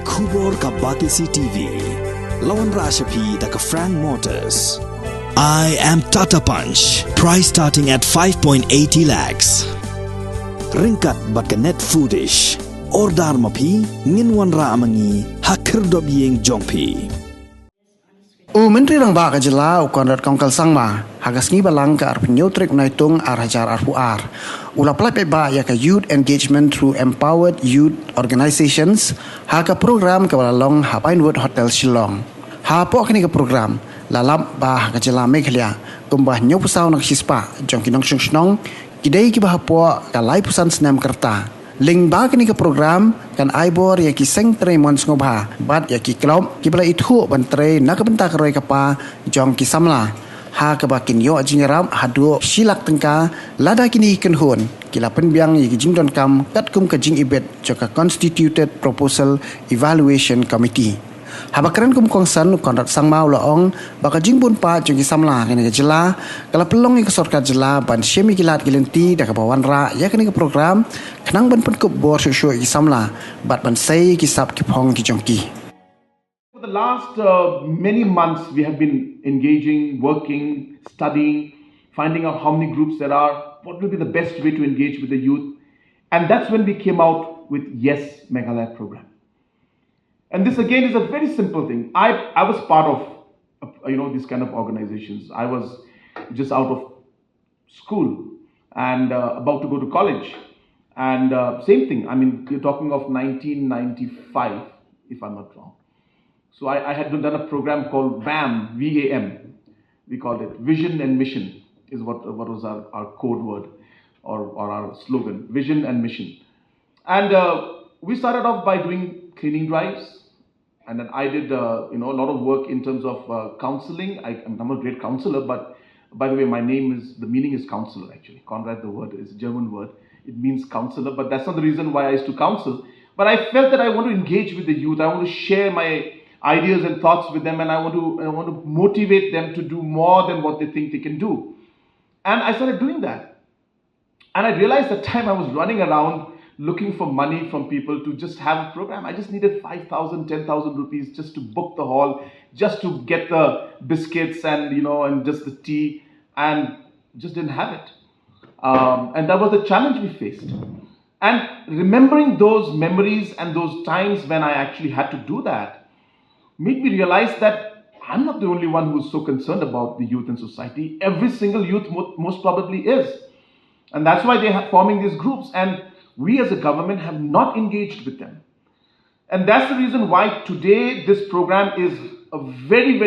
Kubor ka Batisi TV. Lawan Rashapi da ka Frank Motors. I am Tata Punch. Price starting at 5.80 lakhs. Ringkat bat ka net foodish. Ordar mapi nginwan ra amangi hakir dobyeng jongpi. Menteri Lyngba Jela Conrad Kongkal Sangma hagas ngi balang ke arp nyotrik naitung arhajar arpuar. Ula Paidbah ya ke youth engagement through empowered youth organizations ha ke program ke balalong ha Pinewood Hotel Shillong. Ha po kini ke program lalap bah ke Jela Meghalaya kumbah nyopusau nak sispa jong kinong snong kidai ki bah po ka lai pusan senam kerta. Lyngba kini ke program kan aibor ya ki seng tre mon ngobha bat ya ki klop ki bala itu bantre nak benta keroi kapa jong ki samla ha ke bakin yo jingarap hadu silak tengka lada kini kenhun kila penbiang ya ki jingdon kam kat kum ke jing ibet joka constituted proposal evaluation committee habakran kum kongsan Conrad Sangma ulaong baka jingbun pa jong ki samla kini ke Jela kala pelong ke sorkat Jela ban syemi kilat gilenti da ke bawan ra ya kini ke program kenang ban penkup bor syuk ki samla bat ban sei ki sap ki phong ki jongki. For the last many months we have been engaging, working, studying, finding out how many groups there are, what will be the best way to engage with the youth, and that's when we came out with Yes Meghalaya program. And this again is a very simple thing. I was part of these kind of organizations. I was just out of school and about to go to college. And same thing, I mean, you're talking of 1995, if I'm not wrong. So I had done a program called VAM, V-A-M, we called it. Vision and Mission is what was our code word or our slogan, Vision and Mission. And we started off by doing cleaning drives. And then I did a lot of work in terms of counseling. I'm not a great counselor, but by the way, the meaning is counselor actually. Conrad, the word is a German word. It means counselor, but that's not the reason why I used to counsel. But I felt that I want to engage with the youth. I want to share my ideas and thoughts with them, and I want to motivate them to do more than what they think they can do. And I started doing that. And I realized the time I was running around looking for money from people to just have a program. I just needed 5,000, 10,000 rupees just to book the hall, just to get the biscuits and just the tea, and just didn't have it. And that was the challenge we faced. And remembering those memories and those times when I actually had to do that made me realize that I'm not the only one who's so concerned about the youth in society. Every single youth most probably is. And that's why they are forming these groups. And we as a government have not engaged with them. And that's the reason why today this program is a very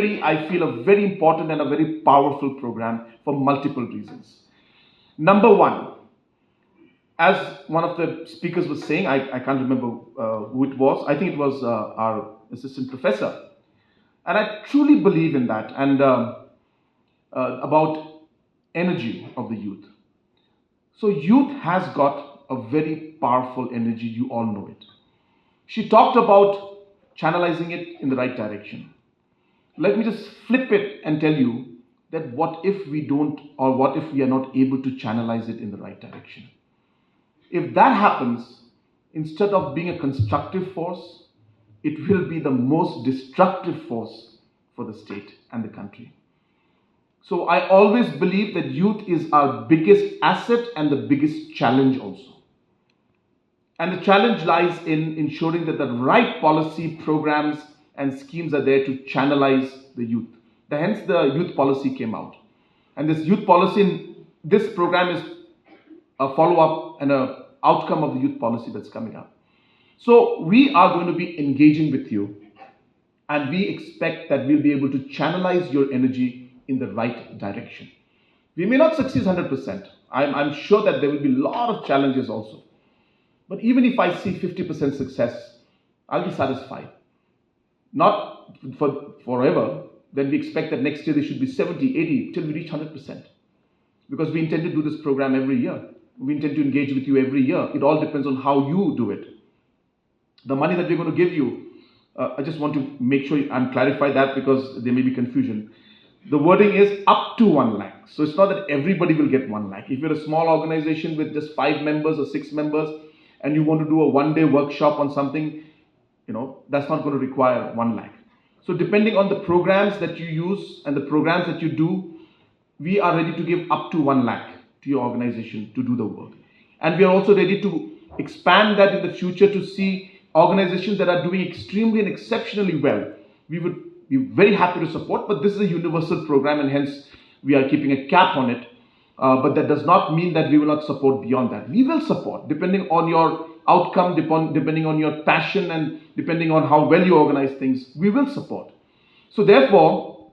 important and a very powerful program for multiple reasons. Number one, as one of the speakers was saying, I can't remember who it was. I think it was our assistant professor. And I truly believe in that and about energy of the youth. So youth has got a very powerful energy, you all know it. She talked about channelizing it in the right direction. Let me just flip it and tell you that what if we don't, or what if we are not able to channelize it in the right direction? If that happens, instead of being a constructive force, it will be the most destructive force for the state and the country. So I always believe that youth is our biggest asset and the biggest challenge also. And the challenge lies in ensuring that the right policy programs and schemes are there to channelize the youth. Hence the youth policy came out. And this youth policy, this program is a follow-up and an outcome of the youth policy that's coming up. So we are going to be engaging with you, and we expect that we'll be able to channelize your energy in the right direction. We may not succeed 100%. I'm sure that there will be a lot of challenges also. But even if I see 50% success, I'll be satisfied. Not for forever. Then we expect that next year there should be 70, 80, till we reach 100%. Because we intend to do this program every year. We intend to engage with you every year. It all depends on how you do it. The money that we're going to give you, I just want to make sure and clarify that because there may be confusion. The wording is up to 1 lakh. So it's not that everybody will get 1 lakh. If you're a small organization with just 5 members or 6 members and you want to do a one-day workshop on something, that's not going to require 1 lakh. So depending on the programs that you use and the programs that you do, we are ready to give up to 1 lakh to your organization to do the work. And we are also ready to expand that in the future to see organizations that are doing extremely and exceptionally well. We would be very happy to support, but this is a universal program and hence we are keeping a cap on it. But that does not mean that we will not support beyond that. We will support depending on your outcome, depending on your passion and depending on how well you organize things, we will support. So therefore,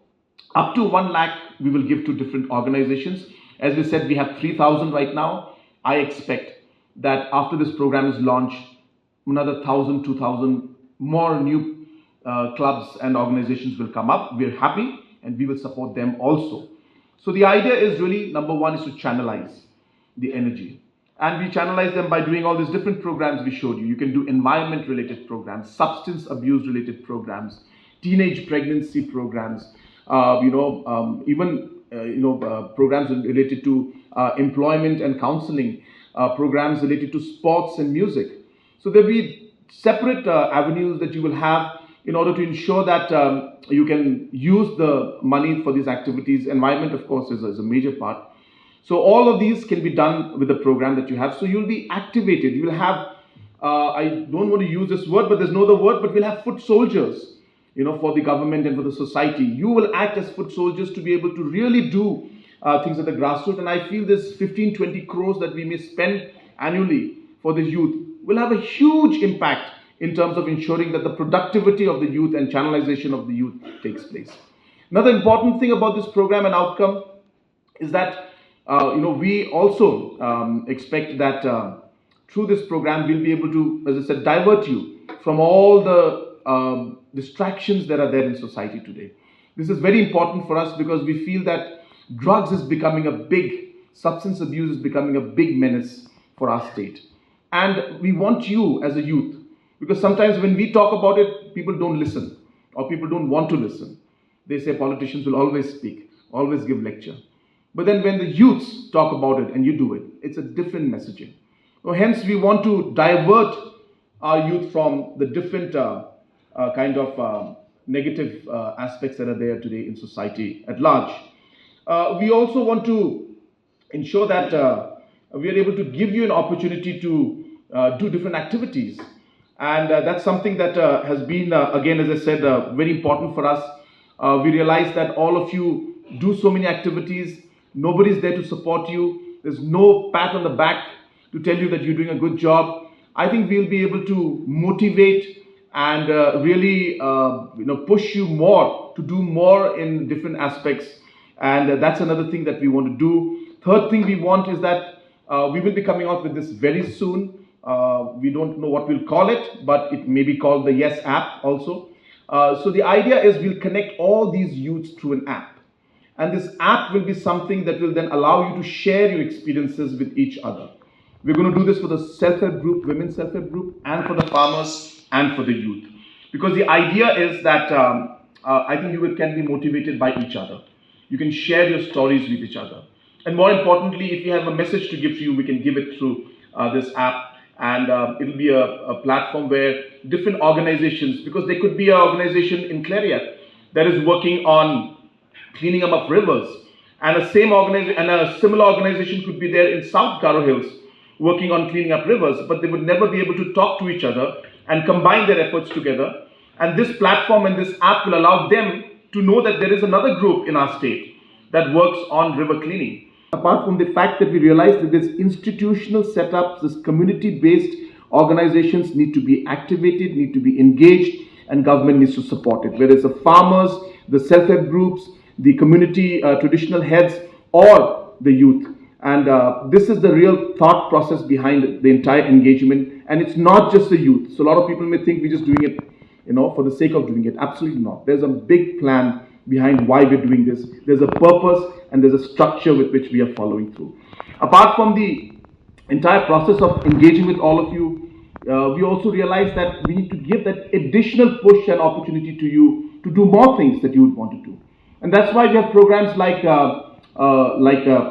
up to 1 lakh we will give to different organizations. As we said, we have 3,000 right now. I expect that after this program is launched, another 1,000, 2,000 more new clubs and organizations will come up. We're happy and we will support them also. So the idea is really, number one, is to channelize the energy. And we channelize them by doing all these different programs we showed you. You can do environment-related programs, substance abuse-related programs, teenage pregnancy programs, programs related to employment and counseling, programs related to sports and music. So there'll be separate avenues that you will have in order to ensure that you can use the money for these activities. Environment, of course, is a major part. So all of these can be done with the program that you have. So you'll be activated. You will have, I don't want to use this word, but there's no other word, but we'll have foot soldiers, for the government and for the society. You will act as foot soldiers to be able to really do things at the grassroots. And I feel this 15, 20 crores that we may spend annually for the youth will have a huge impact in terms of ensuring that the productivity of the youth and channelization of the youth takes place. Another important thing about this program and outcome is that we also expect that through this program we'll be able to, as I said, divert you from all the distractions that are there in society today. This is very important for us because we feel that drugs is becoming substance abuse is becoming a big menace for our state. And we want you as a youth, because sometimes when we talk about it, people don't listen or people don't want to listen. They say politicians will always speak, always give lecture. But then when the youths talk about it and you do it, it's a different messaging. So hence we want to divert our youth from the different negative aspects that are there today in society at large. We also want to ensure that we are able to give you an opportunity to do different activities. And that's something that has been, again, as I said, very important for us. We realize that all of you do so many activities. Nobody's there to support you. There's no pat on the back to tell you that you're doing a good job. I think we'll be able to motivate and really push you more to do more in different aspects. And that's another thing that we want to do. Third thing we want is that we will be coming out with this very soon. We don't know what we'll call it, but it may be called the Yes app also. So the idea is we'll connect all these youths through an app. And this app will be something that will then allow you to share your experiences with each other. We're going to do this for the self-help group, women's self-help group, and for the farmers and for the youth. Because the idea is that I think you can be motivated by each other. You can share your stories with each other. And more importantly, if you have a message to give to you, we can give it through this app. And it'll be a platform where different organizations, because there could be an organization in Pyllait that is working on cleaning up rivers, and a similar organization could be there in South Garo Hills working on cleaning up rivers, but they would never be able to talk to each other and combine their efforts together. And this platform and this app will allow them to know that there is another group in our state that works on river cleaning. Apart from the fact that we realize that this institutional setups, this community-based organizations need to be activated, need to be engaged, and government needs to support it. Whereas the farmers, the self-help groups, the community traditional heads, or the youth. And this is the real thought process behind the entire engagement. And it's not just the youth. So a lot of people may think we're just doing it, for the sake of doing it. Absolutely not. There's a big plan behind why we're doing this. There's a purpose and there's a structure with which we are following through. Apart from the entire process of engaging with all of you, we also realize that we need to give that additional push and opportunity to you to do more things that you would want to do. And that's why we have programs like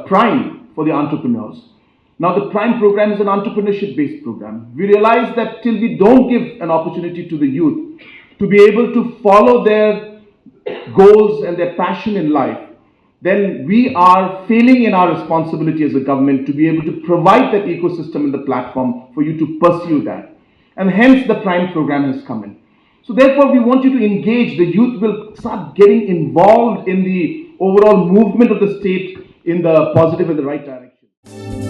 Prime for the entrepreneurs. Now the Prime program is an entrepreneurship-based program. We realize that till we don't give an opportunity to the youth to be able to follow their goals and their passion in life, then we are failing in our responsibility as a government to be able to provide that ecosystem and the platform for you to pursue that. And hence the Prime program has come in. So therefore we want you to engage. The youth will start getting involved in the overall movement of the state in the positive and the right direction.